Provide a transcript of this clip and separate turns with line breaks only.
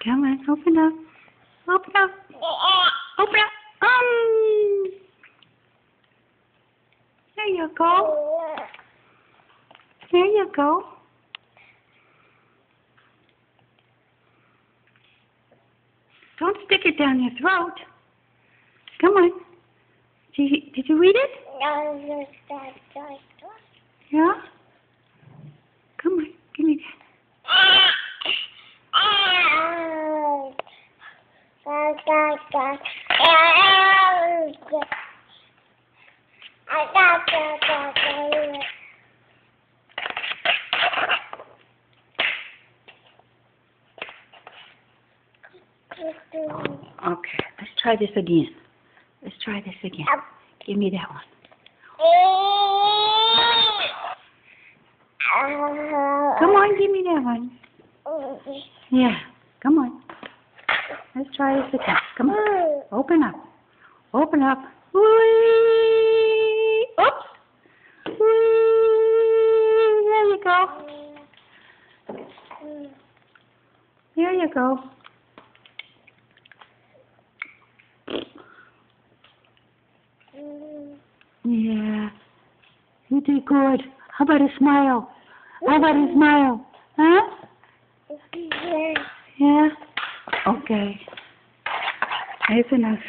Come on, open up. Open up. Open up. There you go. There you go. Don't stick it down your throat. Come on. Did you read it? Yeah? Come on, give me that. Okay, let's try this again. Let's try this again. Give me that one. Come on, give me that one. Yeah, come on. Let's try this again. Come on. Open up. Open up. Whee! Oops. Whee! There you go. There you go. Yeah. You did good. How about a smile? How about a smile? Huh? Yeah? Okay. That's enough.